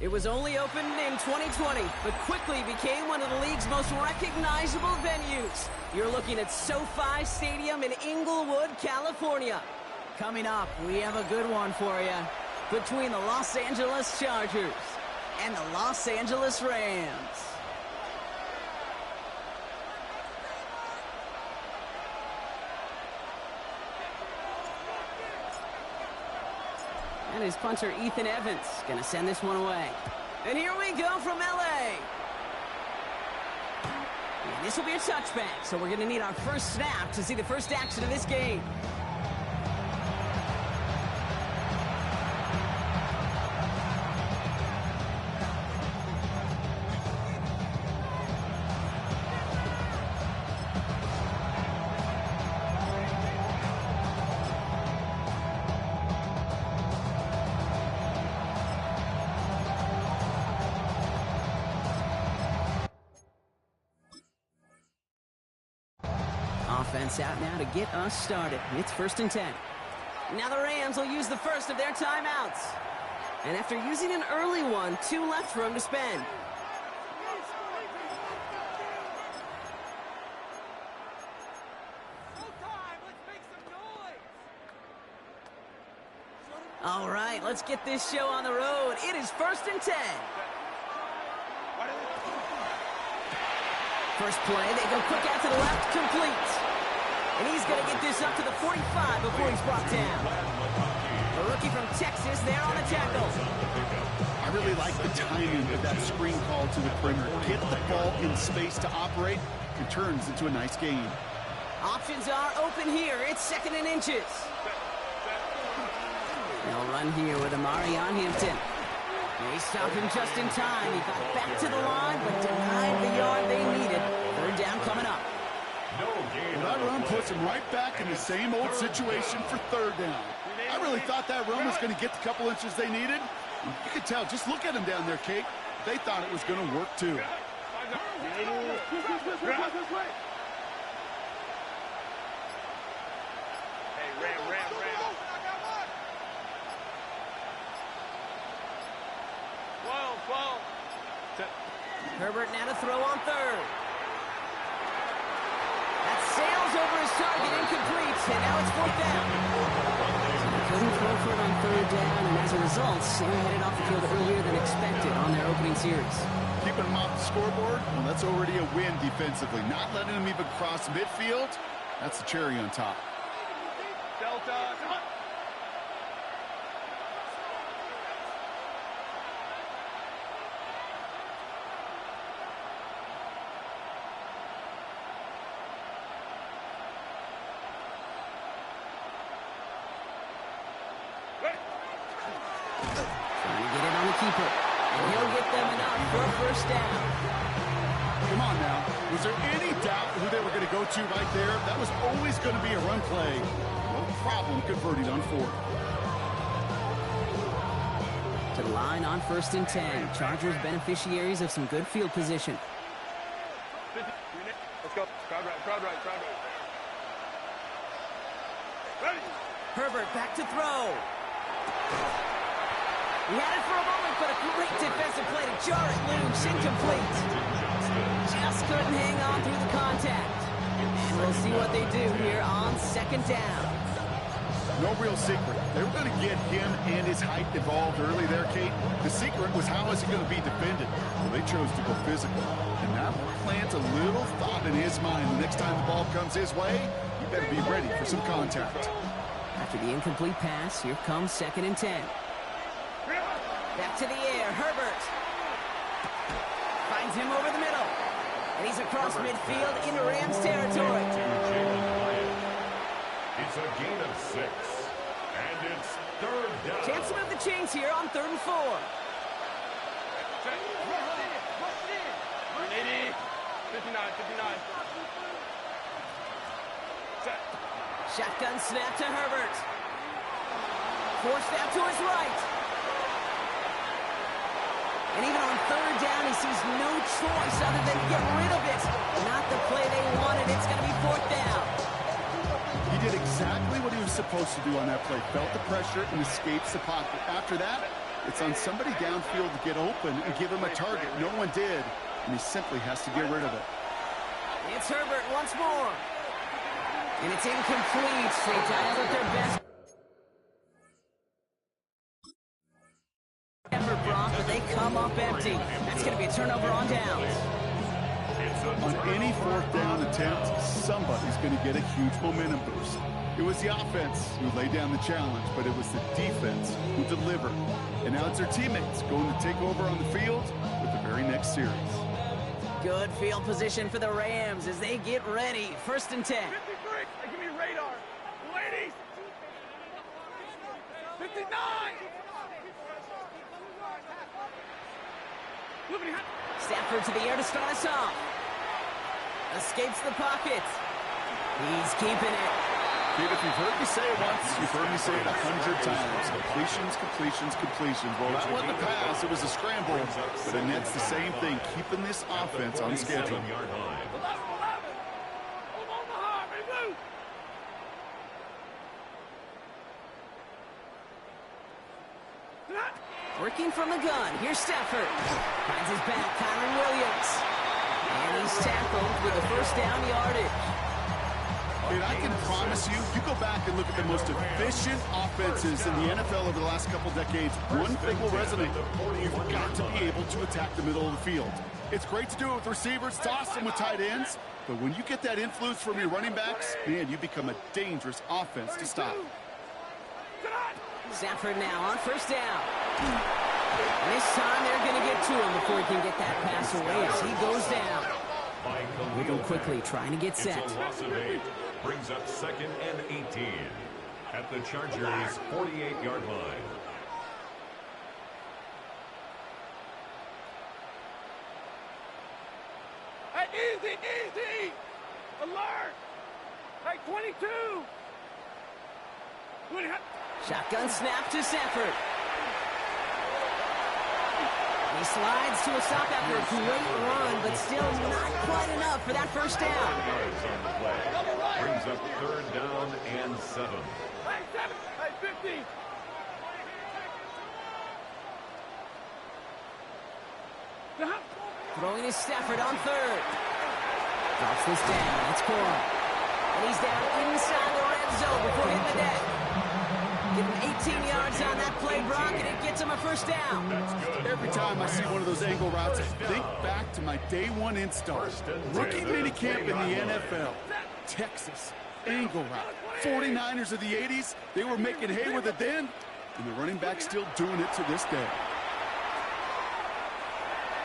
It was only opened in 2020, but quickly became one of the league's most recognizable venues. You're looking at SoFi Stadium in Inglewood, California. Coming up, we have a good one for you. Between the Los Angeles Chargers and the Los Angeles Rams. And his punter, Ethan Evans, gonna send this one away. And here we go from LA. And this will be a touchback, so we're gonna need our first snap to see the first action of this game. Offense out now to get us started. It's 1st and 10. Now the Rams will use the first of their timeouts. And after using an early one, 2 left for him to spend. All right, let's get this show on the road. It is 1st and 10. First play, they go quick out to the left, complete. And he's going to get this up to the 45 before he's brought down. The rookie from Texas there on the tackle. I really like the timing of that screen call to the perimeter. Get the ball in space to operate. It turns into a nice game. Options are open here. It's 2nd and inches. They'll run here with Amari on Hampton. They stopped him just in time. He got back to the line, but denied the yard they needed. 3rd down coming up. Well, that run puts him right back in the same old situation for 3rd down. I really thought that run was going to get the couple inches they needed. You could tell. Just look at him down there, Kate. They thought it was going to work, too. Herbert now to throw on 3rd. That sails over his target, incomplete, and now it's 4th down. So they couldn't throw for it on 3rd down, and as a result, they're headed off the field earlier than expected on their opening series. Keeping them off the scoreboard, well, that's already a win defensively. Not letting them even cross midfield, that's the cherry on top. Delta, come on. Keeper, and he'll get them enough for a 1st down. Come on now. Was there any doubt who they were going to go to right there? That was always going to be a run play. No problem converting on 4th. To the line on 1st and 10. Chargers beneficiaries of some good field position. Let's go. Crowd right. Ready. Herbert back to throw. He had it for a moment, but a great defensive play to jar it loose. Incomplete. Just couldn't hang on through the contact. And we'll see what they do here on 2nd down. No real secret. They were going to get him and his height involved early there, Kate. The secret was how is he going to be defended. Well, they chose to go physical. And that will plant a little thought in his mind. The next time the ball comes his way, you better be ready for some contact. After the incomplete pass, here comes 2nd and 10. Back to the air, Herbert. Finds him over the middle. And he's across midfield into Rams territory. It's a gain of 6. And it's 3rd down. Chance to move the chains here on 3rd and 4. 59. Shotgun snap to Herbert. Forced out to his right. And even on 3rd down, he sees no choice other than get rid of it. Not the play they wanted. It's going to be 4th down. He did exactly what he was supposed to do on that play. Felt the pressure and escapes the pocket. After that, It's on somebody downfield to get open and give him a target. No one did, and he simply has to get rid of it. It's Herbert once more. And it's incomplete. They dialed up their best effort, Brock, but they come up empty. That's going to be a turnover on downs. On any fourth down attempt, somebody's going to get a huge momentum boost. It was the offense who laid down the challenge, but it was the defense who delivered. And now it's their teammates going to take over on the field with the very next series. Good field position for the Rams as they get ready. 1st and 10. 53. Hey, give me radar. Ladies. 59. Stafford to the air to start us off. Escapes the pocket. He's keeping it. Kid, if you've heard me say it once, you've heard me say it 100 times. Completions, completions, completions. Well, that wasn't a pass, it was a scramble. But it nets the same thing, keeping this offense on schedule. Working from the gun. Here's Stafford. Finds his back, Kyron Williams. And he's tackled with the 1st down yardage. And I can promise you, you go back and look at the most efficient offenses in the NFL over the last couple decades, one thing will resonate. You've got to be able to attack the middle of the field. It's great to do it with receivers, it's awesome with tight ends, but when you get that influence from your running backs, man, you become a dangerous offense to stop. Stafford now on 1st down. And this time they're going to get to him before he can get that pass away as he goes down. Wiggle quickly, trying to get set. It's a loss of 8. Brings up 2nd and 18 at the Chargers' 48-yard line. Hey, easy, easy. Alert. Hey, 22. Shotgun snap to Stafford. He slides to a stop after a great run, but still not quite enough for that 1st down. Brings up 3rd down and 7. Hey, 7. Hey, 50. Throwing is Stafford on 3rd. Drops this down. It's Corum. And he's down inside the red zone before hitting the deck. Give him 18 yards on that play, Brock, and it gets him a 1st down. Every time I see one of those angle routes, I think back to my day 1 install. Rookie minicamp in the NFL. Texas, angle route. 49ers of the 80s, they were making hay with it then, and the running back's still doing it to this day.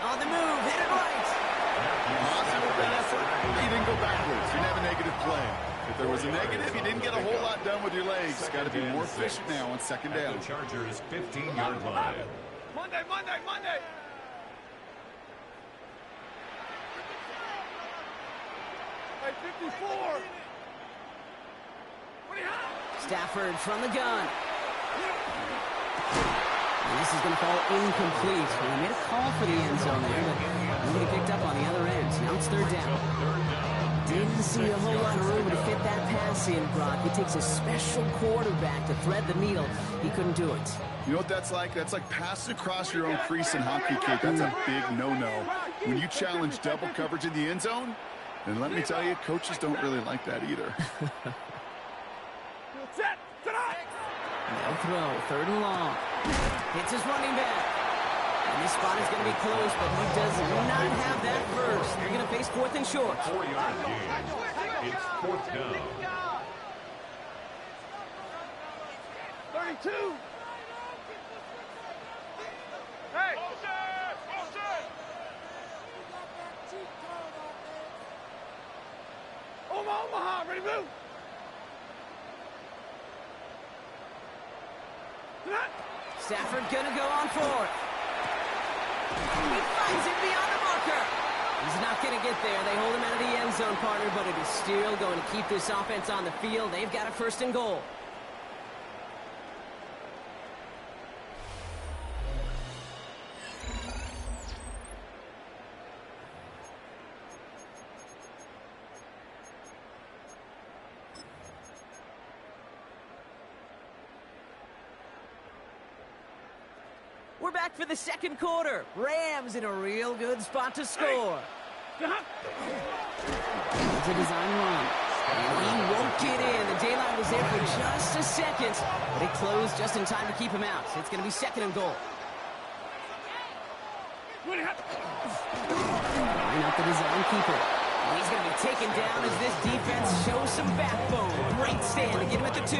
On the move, hit it right. Positive with that effort, he didn't go backwards. He didn't have a negative play. If there was a negative, you didn't get a whole lot done with your legs. Got to be more efficient now on 2nd down. The Chargers' 15-yard line. Monday. Hey, 54. Stafford from the gun. And this is going to fall incomplete. He made a call for the end zone there, but nobody picked up on the other end. Now it's 3rd down. Didn't see a whole lot of room to fit that pass in, Brock. It takes a special quarterback to thread the needle. He couldn't do it. You know what that's like? That's like passing across your own crease in hockey, kid. That's a big no-no. When you challenge double coverage in the end zone, then let me tell you, coaches don't really like that either. Set. Tonight. No throw, 3rd and long. Hits his running back. And this spot is going to be close, but he does not have that first. They're going to face 4th and short. 4-yard gain. It's 4th down. 32. Hey. Omaha, ready to move. Stafford gonna go on 4th. He finds it beyond the marker. He's not gonna get there. They hold him out of the end zone, partner, but it is still going to keep this offense on the field. They've got a 1st and goal. We're back for the second quarter. Rams in a real good spot to score. It's a design run. And he won't get in. The daylight was there for just a second, but it closed just in time to keep him out. It's going to be second and goal. Line up the design keeper. He's going to be taken down as this defense shows some backbone. Great stand to get him at the 2.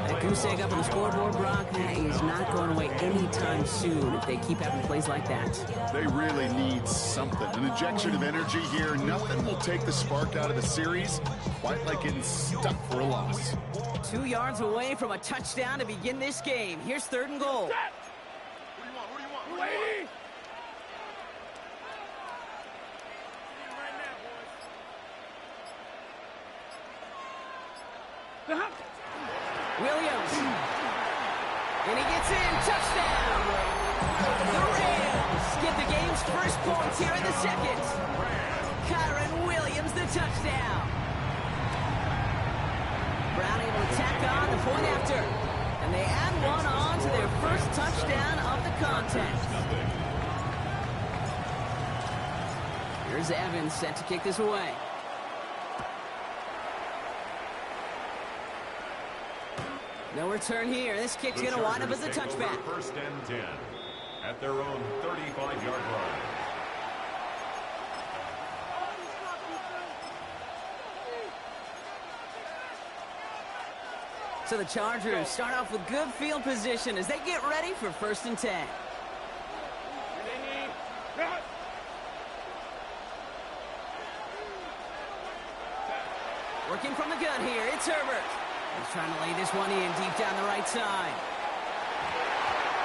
That goose egg up on the scoreboard, Brock, is not going away anytime soon if they keep having plays like that. They really need something. An injection of energy here. Nothing will take the spark out of the series, quite like getting stuck for a loss. 2 yards away from a touchdown to begin this game. Here's third and goal. What do you want? Lady! Williams. And he gets in. Touchdown. The Rams get the game's first points here in the second. Kyren Williams, the touchdown. Brown able to tack on the point after. And they add one on to their first touchdown of the contest. Here's Evans set to kick this away. No return here. This kick's going to wind up as a touchback. First and 10 at their own 35-yard line. So the Chargers start off with good field position as they get ready for first and 10. Working from the gun here, it's Herbert. He's trying to lay this one in deep down the right side.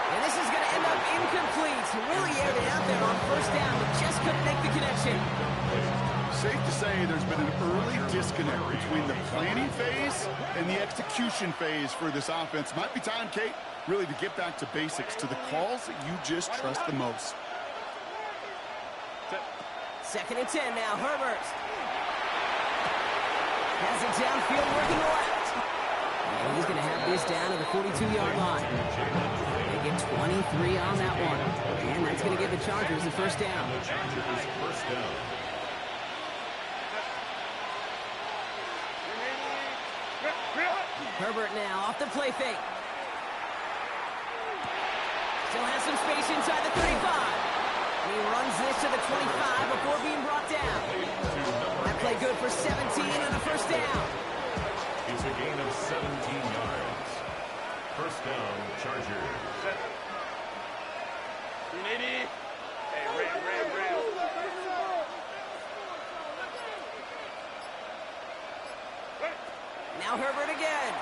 And this is going to end up incomplete. Really aired it out there on first down, but just couldn't make the connection. Safe to say there's been an early disconnect between the planning phase and the execution phase for this offense. Might be time, Kate, really to get back to basics, to the calls that you just trust the most. Second and 10 now, Herbert. Has it downfield, working left. And he's going to have this down to the 42-yard line. They get 23 on that one. And that's going to give the Chargers the first down. Herbert now off the play fake. Still has some space inside the 35. And he runs this to the 25 before being brought down. That play good for 17 and a first down. It's a gain of 17 yards. First down, Chargers. Hey, Ram. Now Herbert again.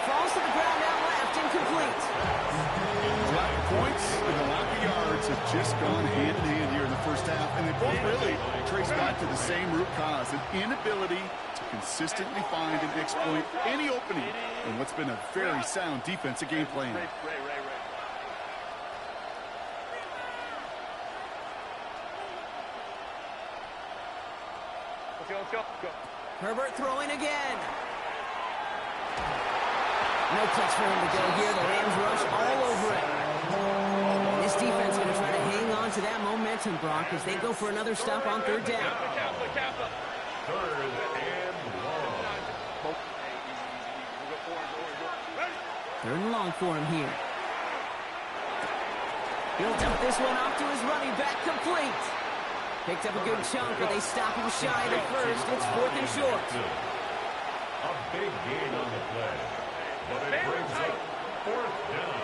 Falls to the ground out left, incomplete. A lot of points and a lot of yards have just gone hand in hand here in the first half, and they both really trace back to the same root cause, an inability to consistently find and exploit any opening in what's been a very sound defensive game plan. Let's go. Herbert throwing again. No place for him to go here. The Rams rush all over it. And this defense is going to try to hang on to that momentum, Brock, as they go for another stop on third down. Third and long. Third and long for him here. He'll dump this one off to his running back, complete. Picked up a good chunk, but they stop him shy of the first. It's fourth and short. A big gain on the play, but it brings up fourth down.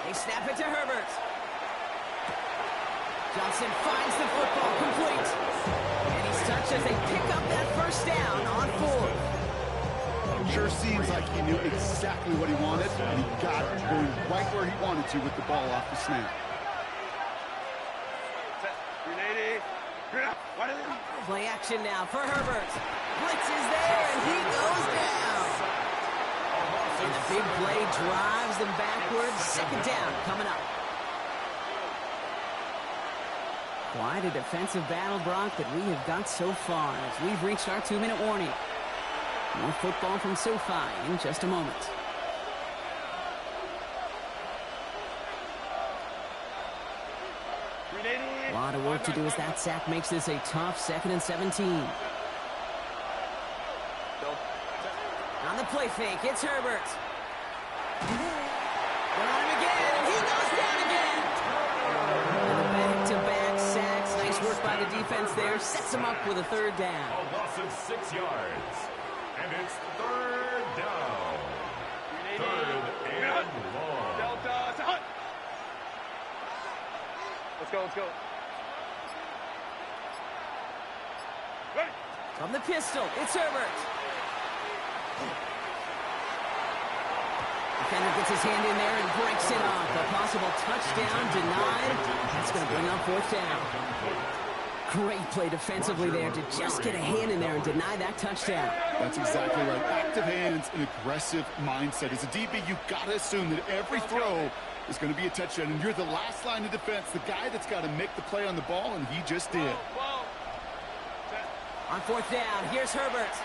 They snap it to Herbert. Johnson finds the football, complete. And he's touched as they pick up that first down on fourth. Sure seems like he knew exactly what he wanted, and he got it going right where he wanted to with the ball off the snap. Play action now for Herbert. Blitz is there, and he goes down. And the big play drives them backwards. Second down coming up. Quite a defensive battle, Brock, that we have got so far as we've reached our 2-minute warning. More football from SoFi in just a moment. A lot of work to do as that sack makes this a tough 2nd and 17. On the play fake, it's Herbert. They're on him again, and he goes down again. And the back-to-back sacks. Nice work by the defense there. Sets him up with a 3rd down. A loss of 6 yards. And it's 3rd down. 3rd and long. Delta to Hunt. Let's go, let's go. Ready. From the pistol, it's Herbert. Defender gets his hand in there and breaks it off. A possible touchdown denied. That's going to bring up 4th down. Great play defensively there to just get a hand in there and deny that touchdown. That's exactly right. Active hands and aggressive mindset. As a DB, you've got to assume that every throw is going to be a touchdown, and you're the last line of defense, the guy that's got to make the play on the ball, and he just did. On 4th down, here's Herbert.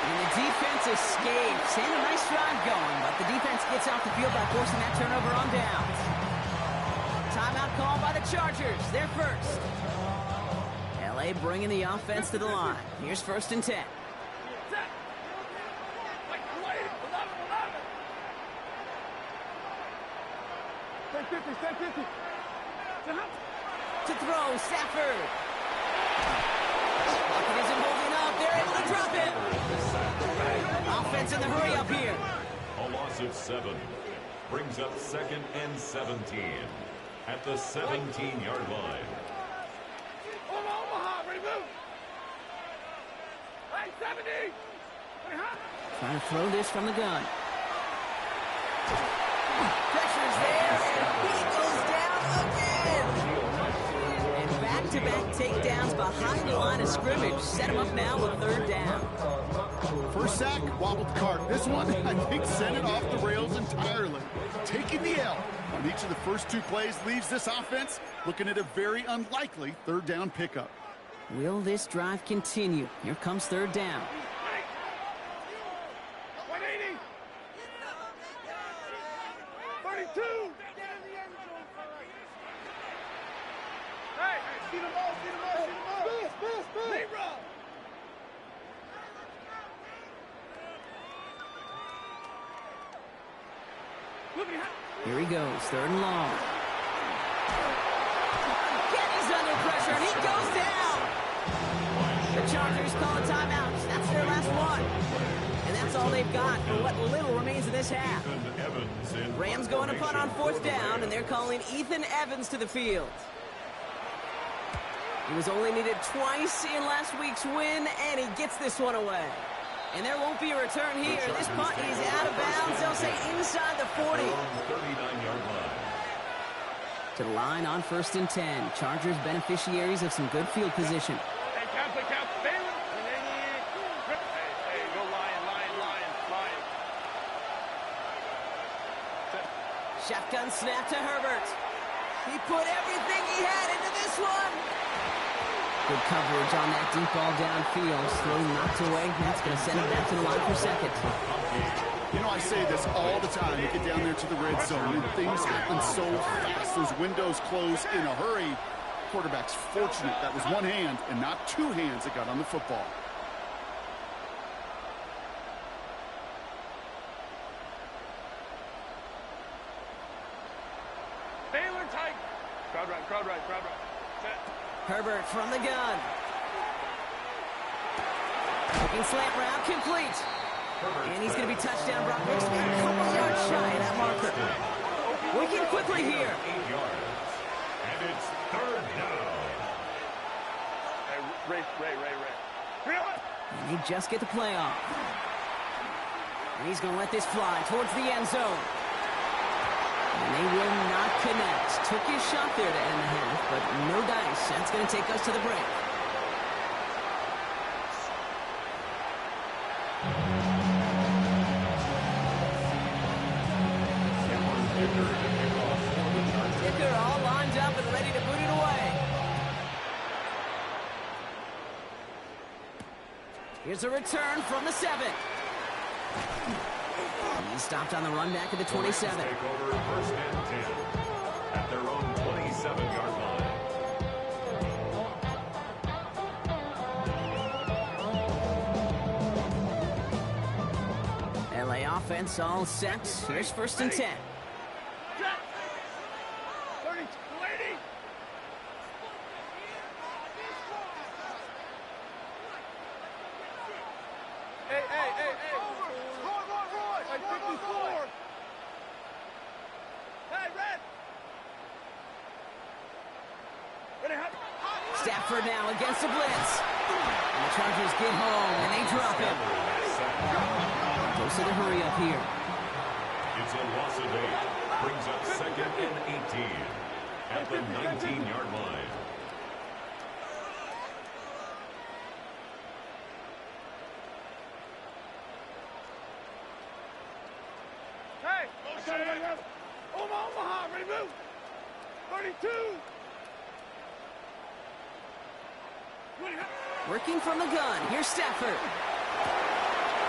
And the defense escapes. And a nice drive going, but the defense gets off the field by forcing that turnover on downs. Timeout call by the Chargers. They're first. LA bringing the offense to the line. Here's 1st and 10. To throw, Stafford. Pocket isn't holding up. They're able to drop it. Offense in the hurry up here. A loss of 7 brings up 2nd and 17 at the 17-yard line. Omaha, ready, move. Hey, 70. Trying to throw this from the gun. Pressure's there, and he goes down again. And back-to-back takedowns behind the line of scrimmage. Set him up now with 3rd down. First sack, wobbled the cart. This one, I think, sent it off the rails entirely. Taking the L on each of the first 2 plays leaves this offense looking at a very unlikely 3rd down pickup. Will this drive continue? Here comes 3rd down. 180. 32. Hey, see the ball, see the ball, see the ball. Spin. Libra. Here he goes, 3rd and long. Kenny's under pressure, and he goes down. The Chargers call a timeout. That's their last one. And that's all they've got for what little remains of this half. Rams going to punt on 4th down, and they're calling Ethan Evans to the field. He was only needed twice in last week's win, and he gets this one away. And there won't be a return here. This punt is out of bounds. They'll say inside the 40. 39-yard line. To the line on 1st and 10. Chargers beneficiaries of some good field position. Hey, count. Baylor. Hey, go Lion. Shotgun snap to Herbert. He put everything he had into this one. Good coverage on that deep ball downfield. Throw knocked away. That's going to send him back to the line for 2nd. You know, I say this all the time. You get down there to the red zone, and things happen so fast. Those windows close in a hurry. Quarterback's fortunate that was one hand and not 2 hands that got on the football. Baylor tight. Crowd right. Set. Herbert from the gun. Looking slant route, complete. And he's going to be touchdown. Brock Brooks a couple yards shy of that marker. Working quickly here. 8 yards. And it's 3rd down. Hey, Ray. And they just get the play off. And he's going to let this fly towards the end zone. And they will not connect. Took his shot there to end the half, but no dice. That's going to take us to the break. Kicker all lined up and ready to boot it away. Here's a return from the 7. He stopped on the run back at the 27. Take over 1st and 10 at their own 27-yard line. LA offense all set. Here's 1st and 10. 30, 20. Hey. Roy. Hey, 54. Hey, Red. Stafford now against the blitz. And the Chargers get home, and they drop him. Goes to the hurry up here. It's a loss of 8. Brings up 2nd and 18 at the 19-yard line. Hey, Omaha, ready to move. 32. Working from the gun. Here's Stafford.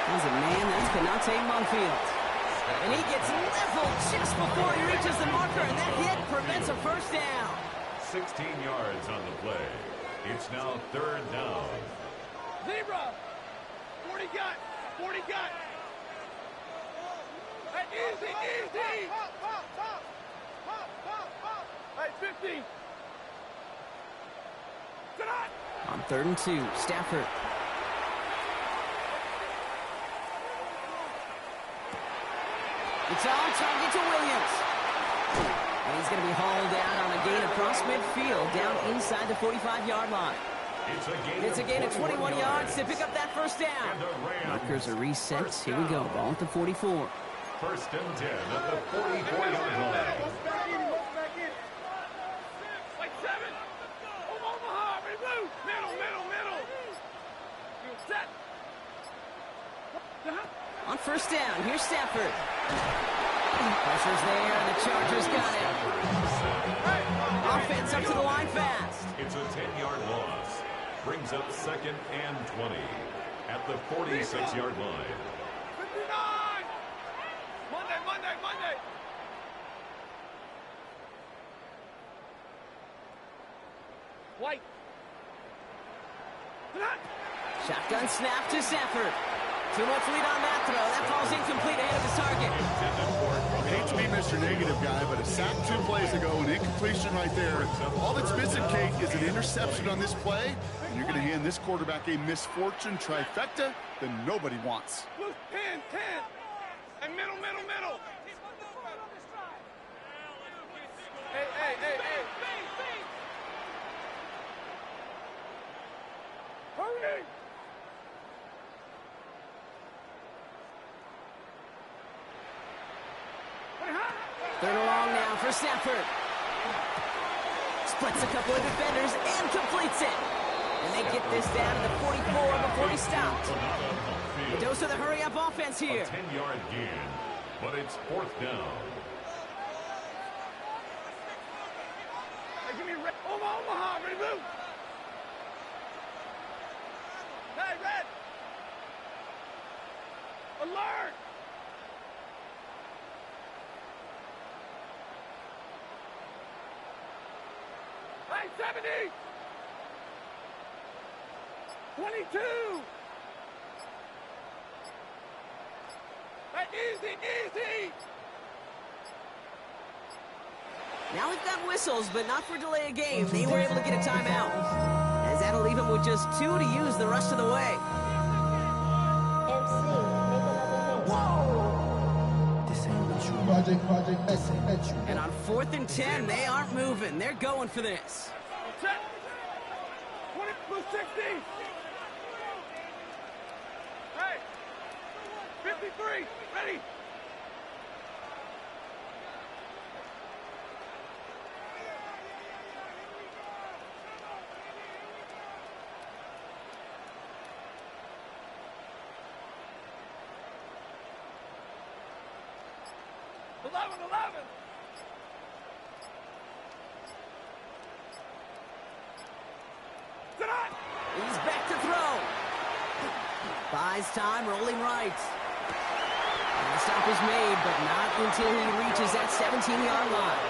He's a man, that's Canate Monfield. And he gets leveled just before he reaches the marker, and that hit prevents a first down. 16 yards on the play. It's now 3rd down. Zebra. 40 got. Hey, easy. Hey, 50. Tonight. On 3rd and 2, Stafford. It's on target to Williams. And he's going to be hauled out on a gain across midfield, down inside the 45-yard line. It's a gain of 21 yards to pick up that first down. Markers are reset. Here we go. Ball at the 44. 1st and 10 at the 44-yard line. Like 7. Omaha, ready to move. Middle. You set. On 1st down, here's Stafford. Pressure's there, and the Chargers got it. Offense up to the line fast. It's a 10-yard loss. Brings up 2nd and 20 at the 46-yard line. 59. Monday. White. Shotgun snap to Stafford. Too much lead on that throw. That ball's incomplete ahead of his target. I hate to be Mr. Negative guy, but a sack 2 plays ago, an incompletion right there. All that's missing, Kate, is an interception on this play, and you're going to hand this quarterback a misfortune trifecta that nobody wants. 10. And middle. Hey. Hurry. 3rd and long now for Stafford. Splits a couple of defenders and completes it. And they get this down to the 44 before he stopped. A dose of the hurry-up offense here. A 10-yard gain, but it's 4th down. Hey, give me Omaha, ready to move. Hey, Red. Alert. Hey, 70. 22. Hey, easy. Now we've got whistles, but not for delay of game. They were able to get a timeout. As that'll leave him with just 2 to use the rest of the way. And on 4th and 10, they aren't moving. They're going for this. Check. 20 plus 60. Hey. 53. Ready. Eleven. He's back to throw. Buys time, rolling right. And the stop is made, but not until he reaches that 17-yard line.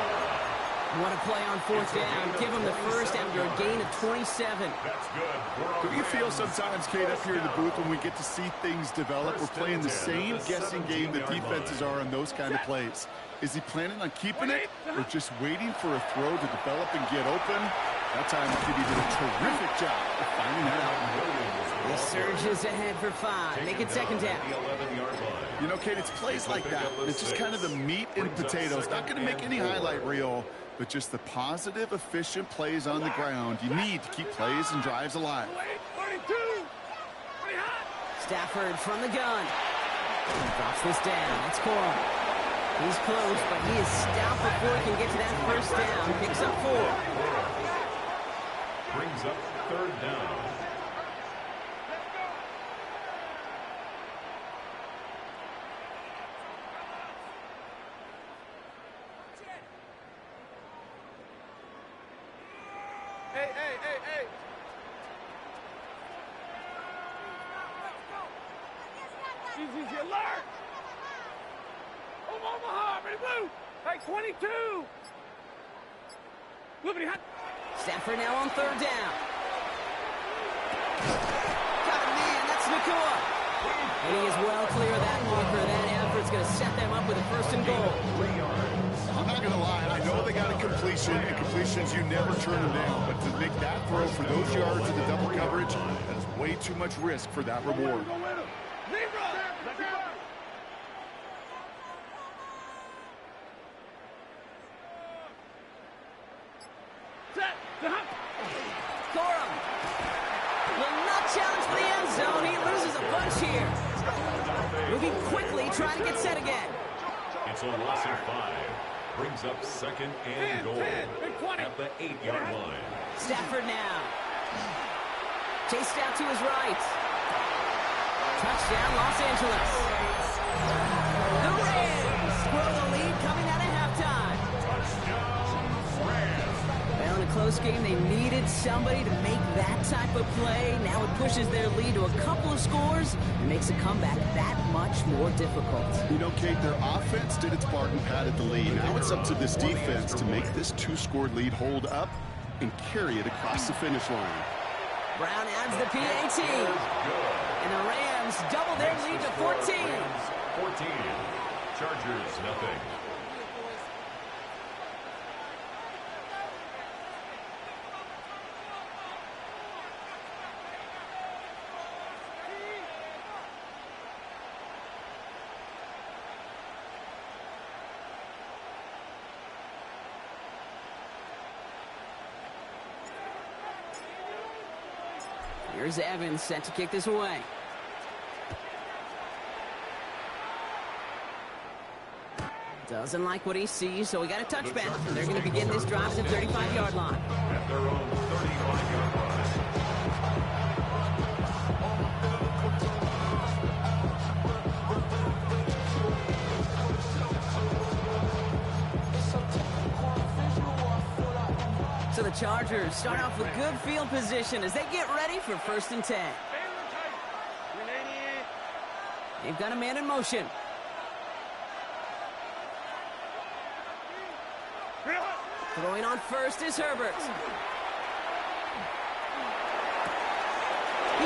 What a play on fourth down. Give him the first after a gain of 27. That's good. Do you feel sometimes, Kate, up here in the booth when we get to see things develop, we're playing the same guessing game that defenses are on those kind of plays? Is he planning on keeping it or just waiting for a throw to develop and get open? That time, Kitty did a terrific job of finding that out. He surges ahead for 5. Make it second down. You know, Kate, it's plays like that. It's just kind of the meat and potatoes. Not going to make any highlight reel, but just the positive, efficient plays on the ground. You need to keep plays and drives alive. Stafford from the gun. Drops this down. It's Corum. He's close, but he is stopped before he can get to that first down. Picks up 4. Brings up third down. Hey. Easy, alert! Omaha, ready, blue! Hey, 22! Liberty, hot! Stafford now on third down. Got a man, that's Nakua. And he is well clear of that marker. That effort's going to set them up with a first and goal. I'm not going to lie. I know they got a completion, and completions, you never turn them down. But to make that throw for those yards in the double coverage, that is way too much risk for that reward. Corum will not challenge for the end zone. He loses a bunch here. Moving quickly, trying to get set again. It's a loss of 5. Brings up second and goal at the 8-yard line. Stafford now. Chased out to his right. Touchdown, Los Angeles. The Rams grow the lead coming out of halftime. Well, in a close game, they needed somebody to make that type of play. Now it pushes their lead to a couple of scores and makes a comeback that much more difficult. You know, Kate, their offense did its part and padded the lead. Now it's up to this defense to make this 2-score lead hold up and carry it across the finish line. Brown adds the PAT. And the Rams double their lead to 14. 14. Chargers, nothing. Here's Evans set to kick this away. Doesn't like what he sees, so we got a touchback. They're going to begin this drive at the 35-yard line. At their own 35-yard line. So the Chargers start off with good field position as they get ready for 1st and 10. They've got a man in motion. Throwing on first is Herbert. He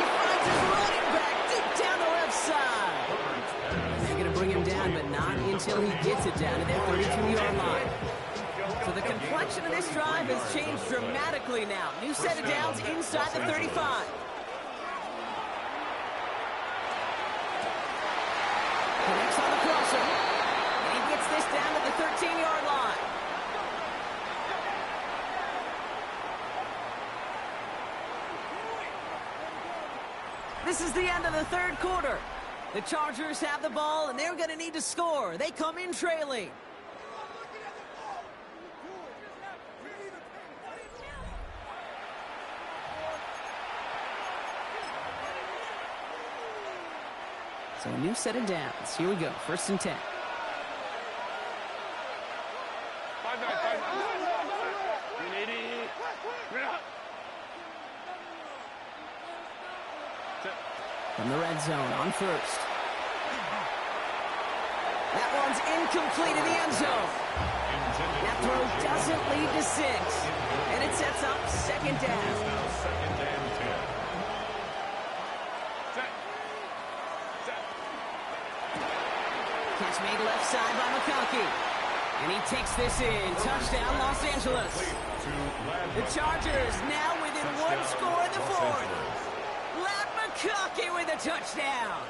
finds his running back deep down the left side. They're going to bring him down, but not until he gets it down to that 32-yard line. So the complexion of this drive has changed dramatically now. New set of downs inside the 35. Connects on the crosser. And he gets this down to the 13-yard line. This is the end of the third quarter. The Chargers have the ball, and they're going to need to score. They come in trailing. So a new set of downs. Here we go. 1st and 10. from the red zone on first. That one's incomplete in the end zone. That throw doesn't lead to 6. And it sets up second down. Second and 10. Catch made left side by McConkey. And he takes this in. Touchdown, Los Angeles. The Chargers now within one score in the fourth. Ladd McConkey with a touchdown.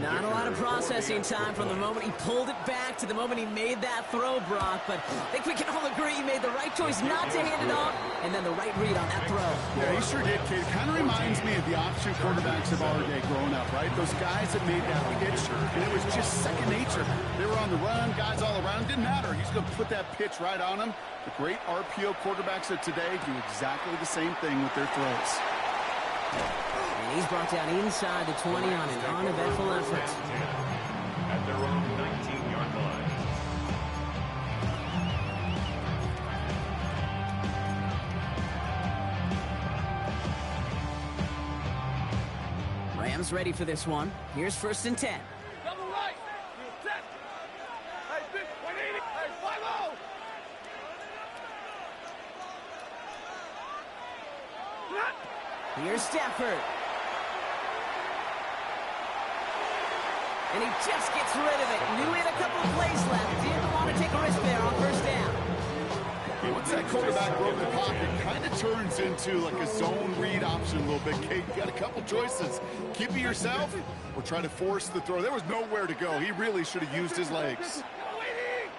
Not a lot of processing time from the moment he pulled it back to the moment he made that throw, Brock. But I think we can all agree he made the right choice not to hand it off, and then the right read on that throw. Yeah, he sure did, kid. Kind of reminds me of the option quarterbacks of our day growing up, right? Those guys that made that pitch, and it was just second nature. They were on the run, guys all around. Didn't matter. He's going to put that pitch right on him. The great RPO quarterbacks of today do exactly the same thing with their throws. And he's brought down inside the 20 on an uneventful effort. At their own 19-yard line. Rams ready for this one. Here's 1st and 10. Double right. Set. Hey, big 180. Hey, 5-0. Here's Stafford. And he just gets rid of it. Knew he had a couple of plays left. Didn't want to take a risk there on 1st down. Once that quarterback broke the pocket, kind of turns into like a zone read option a little bit. Kate, you got a couple choices. Keep it yourself or try to force the throw. There was nowhere to go. He really should have used his legs. Yellow 80.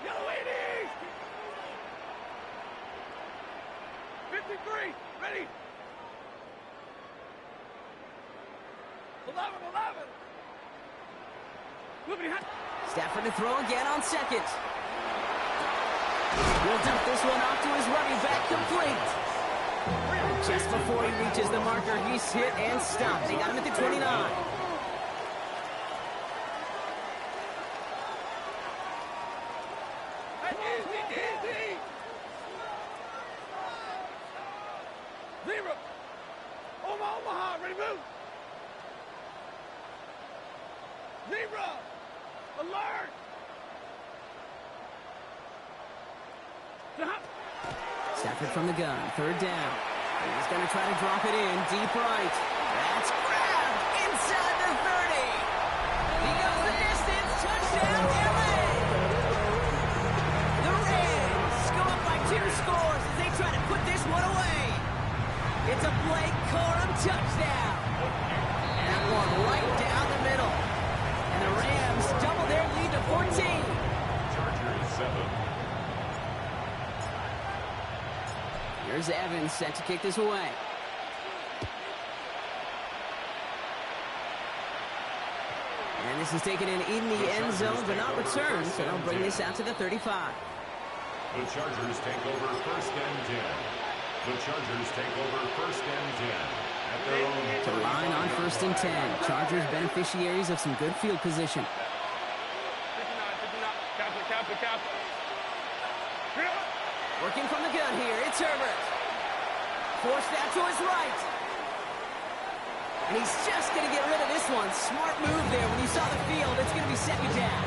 Yellow 80. 53. Ready. 11. Stafford to throw again on 2nd. He'll dump this one off to his running back, complete. Just before he reaches the marker, he's hit and stopped. They got him at the 29. Easy. 0. Omaha, ready, move. 0. Alert. Stafford from the gun, 3rd down. He's going to try to drop it in, deep right. That's grabbed inside the 30. He goes the distance, touchdown, LA. The Rams go up by 2 scores as they try to put this one away. It's a Blake Corum touchdown. That one right down the middle. And the Rams double their lead to 14. Chargers 7. Here's Evans set to kick this away. And this is taken in the end zone, but not returned, so they'll bring this out to the 35. The Chargers take over 1st and 10. The Chargers take over 1st and 10. At their own To line on 1st and 10. Chargers beneficiaries of some good field position. 59. Cap. Working from the gun here, it's Herbert. Forced out to his right. And he's just going to get rid of this one. Smart move there. When you saw the field, it's going to be 2nd down.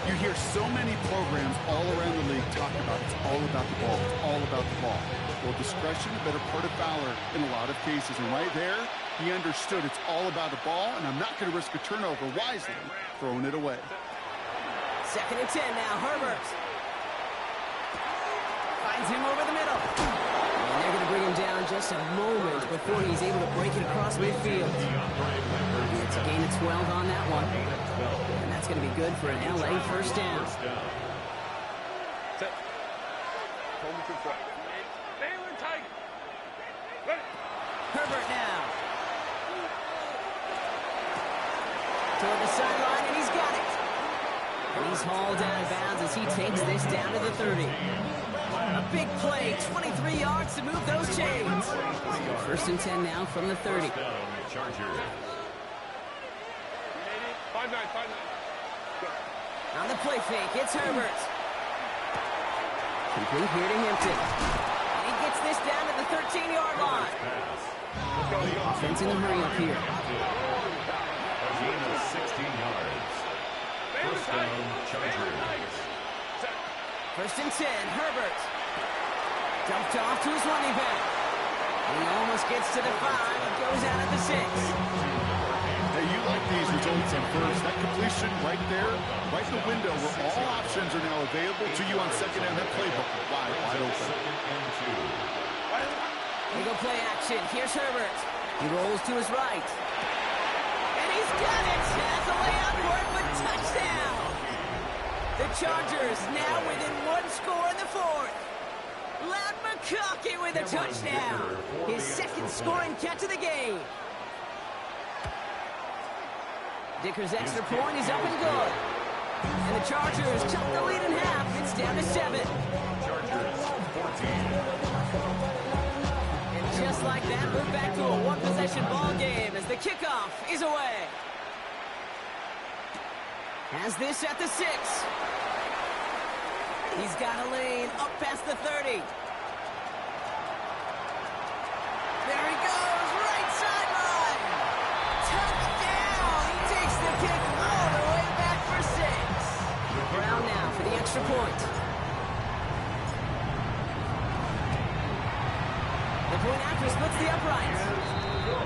You hear so many programs all around the league talk about it's all about the ball. It's all about the ball. Well, discretion, a better part of valor in a lot of cases. And right there, he understood it's all about the ball, and I'm not going to risk a turnover wisely, throwing it away. 2nd and 10 now, Herbert. Finds him over the middle. And they're going to bring him down just a moment before he's able to break it across midfield. It's a gain of 12 on that one. And that's going to be good for an LA 1st down. Set. Hold me to front. Baylor tight. Ready. Herbert now. Toward the sideline, and he's got it. And he's hauled out of bounds as he takes this down to the 30. A big play, 23 yards to move those chains. 1st and 10 now from the 30. Chargers. 5-9. On the play fake, it's Herbert. Complete here to Hampton. And he gets this down to the 13-yard line. Offense in the hurry up here. A gain of 16 yards. First down, Chargers. First and 10, Herbert. Dumped off to his running back. He almost gets to the 5 and goes out at the 6. Hey, you like these results on first. That completion right there, right in the window where all options are now available to you on second down. That playbook wide open. Second and 2. We go play action. Here's Herbert. He rolls to his right. And he's got it. Has a layup for it, but touchdown. The Chargers now within 1 score in the 4th. Ladd McConkey with a touchdown. His second scoring catch of the game. Dicker's extra point is up and good. And the Chargers cut the lead in half. It's down to 7. Chargers 14. And just like that, we're back to a one-possession ball game as the kickoff is away. Has this at the 6. He's got a lane up past the 30. There he goes, right sideline. Touchdown! He takes the kick all the way back for 6. Brown now for the extra point. The point after splits the uprights.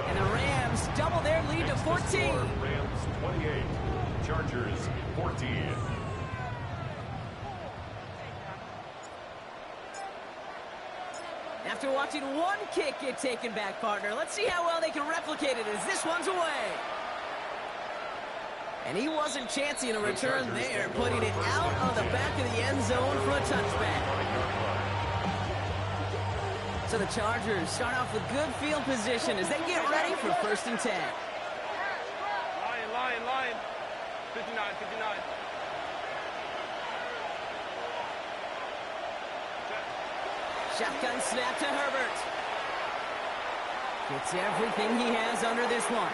And the Rams double their lead to 14. Rams 28. Chargers 14. After watching one kick get taken back, partner, let's see how well they can replicate it as this one's away. And he wasn't chancing a return there, putting it out of the back of the end zone for a touchback. So the Chargers start off with good field position as they get ready for first and 10. Lion. 59. Shotgun snap to Herbert. Gets everything he has under this one.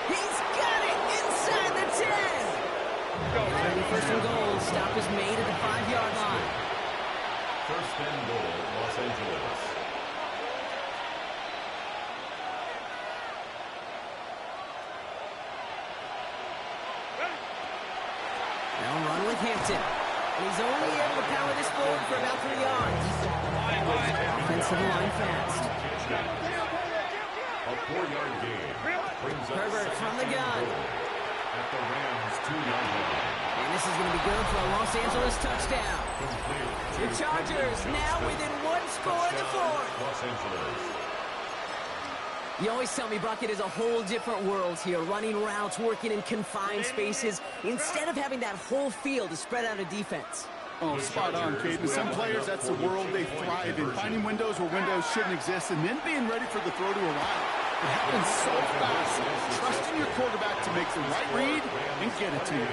He's got it inside the 10. And first and goal. Stop is made at the 5-yard line. First and goal, Los Angeles. They'll run with Hampton. He's only able to power this forward for about 3 yards. Offensive line fast. A 4-yard gain. Brings up Herbert from the gun. At the Rams 2-yard line. And this is going to be good for a Los Angeles touchdown. The Chargers now within 1 score in the 4th. Los Angeles. You always tell me, Bucket, is a whole different world here, running routes, working in confined spaces, instead of having that whole field to spread out a defense. Oh, spot on, Caden. Some players, that's the world they thrive in. Finding windows where windows shouldn't exist and then being ready for the throw to arrive. It happens so fast. Trusting your quarterback to make the right read and get it to you.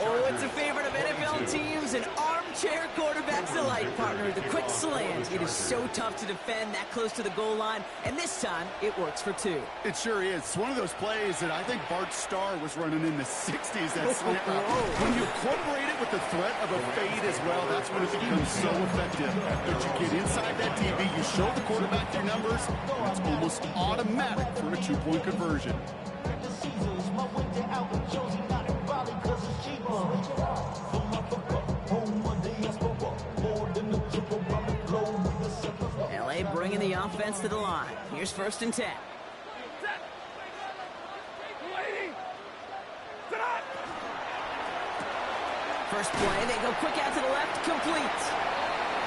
Oh, it's a favorite of NFL teams and armchair quarterbacks alike, partner. The quick slant. It is so tough to defend that close to the goal line, and this time it works for 2. It sure is. It's one of those plays that I think Bart Starr was running in the 60s, that slant route. When you incorporate it with the threat of a fade as well, that's when it becomes so effective. But you get inside that DB, you show the quarterback your numbers, it's almost automatic for a 2-point conversion. LA bringing the offense to the line. Here's first and 10. First play, they go quick out to the left, complete.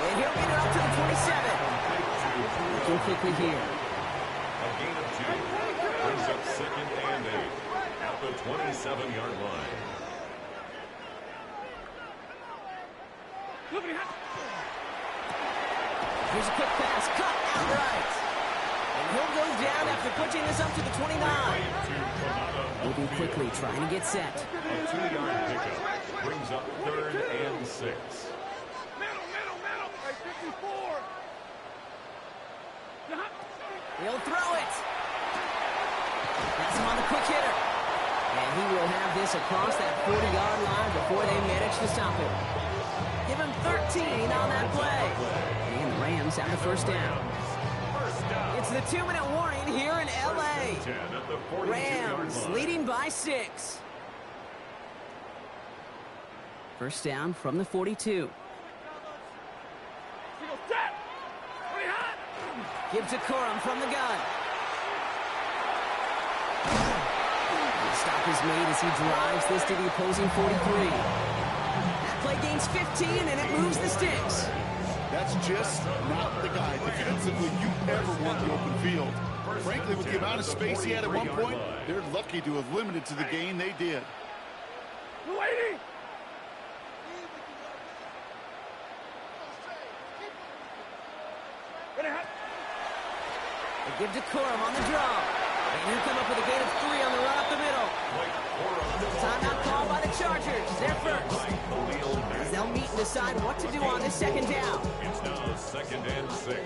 And he'll get it up to the 27. Looking quickly here. A gain of 2. Brings up second and 8. At the 27-yard line. Here's a quick pass, cut outright. And he'll go down after pushing this up to the 29. Moving quickly, trying to get set. A 2-yard pickup brings up third and 6. Middle. Right, 54. He'll throw it. That's him on the quick hitter. And he will have this across that 40-yard line before they manage to stop him. Give him 13 on that play. And the Rams have the first down. It's the 2-minute warning here in L.A. 10 at the 42-yard Rams line. leading by 6. First down from the 42. Gives to Corum from the gun. Stop is made as he drives this to the opposing 43. That play gains 15, and it moves the sticks. That's just not the guy defensively you ever want the open field. Frankly, with the amount of space he had at one point, they're lucky to have limited to the gain they did. Waiting. They give to Corum on the draw. And he'll come up with a gain of 3 on the run up the middle. Timeout called by the Chargers. They're first. As they'll meet and decide what to do on this second down. It's now 2nd and 6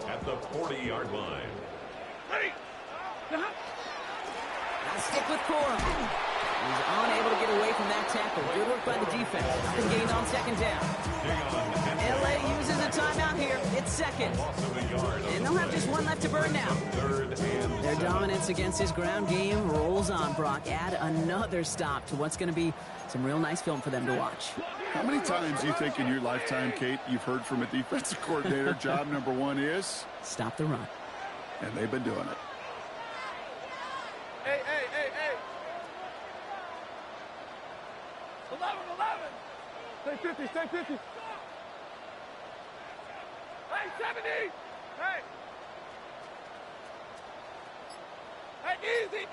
at the 40-yard line. Ready. Now stick with Corum. He's unable to get away from that tackle. Good work by the defense. Nothing gained on second down. LA uses a timeout here. It's second. And they'll have just one left to burn now. Their dominance against his ground game rolls on, Brock. Add another stop to what's going to be some real nice film for them to watch. How many times do you think in your lifetime, Kate, you've heard from a defensive coordinator, job number 1 is? Stop the run. And they've been doing it. Hey. 11. Stay 50. Hey, 70. Hey, easy.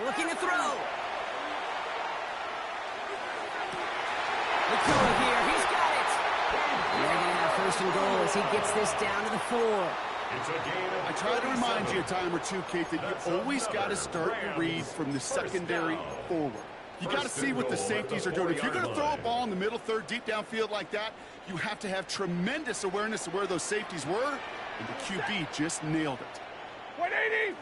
Looking to throw. Nakua here. He's got it. And they're going to have 1st and goal as he gets this down to the 4. I try to remind you a time or two, Kate, that you always got to start your read from the secondary forward. You got to see what the safeties are doing. If you're going to throw a ball in the middle third, deep downfield like that, you have to have tremendous awareness of where those safeties were, and the QB just nailed it. 180.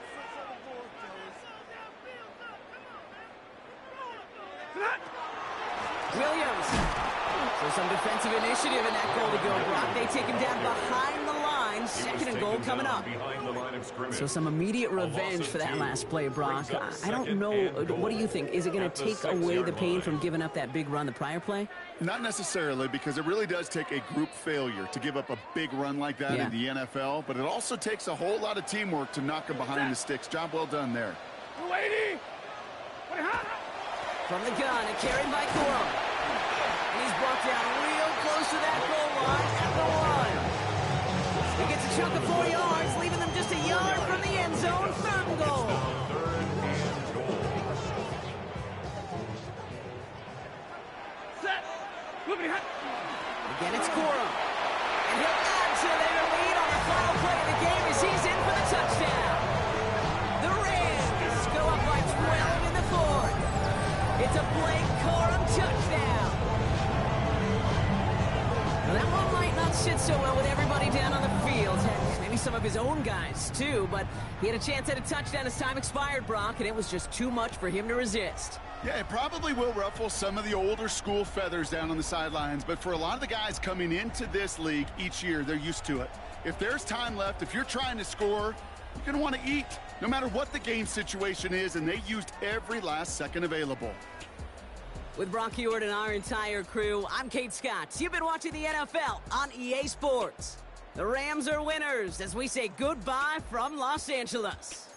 Williams. So some defensive initiative in that goal to go, Brock. They take him down behind the line. 2nd and goal coming up. So some immediate revenge for that last play, Brock. I don't know. What do you think? Is it going to take away the pain from giving up that big run the prior play? Not necessarily, because it really does take a group failure to give up a big run like that in the NFL, but it also takes a whole lot of teamwork to knock them behind the sticks. Job well done there. 280. From the gun and carried by Corum. And he's brought down real close to that goal line at the 1. He gets a chunk of 4 yards, leaving them just a yard from the end zone. 3rd and goal. Set. Again, it's Corum. And he'll add to their lead on the final play of the game as he's in for the touchdown. The Rams go up by 12 in the 4th. It's a Blake Corum touchdown. Now that one might not sit so well with everybody down on the field. Maybe some of his own guys, too. But he had a chance at a touchdown as time expired, Brock, and it was just too much for him to resist. Yeah, it probably will ruffle some of the older school feathers down on the sidelines, but for a lot of the guys coming into this league each year, they're used to it. If there's time left, if you're trying to score, you're going to want to eat, no matter what the game situation is, and they used every last second available. With Brock Huard and our entire crew, I'm Kate Scott. You've been watching the NFL on EA Sports. The Rams are winners as we say goodbye from Los Angeles.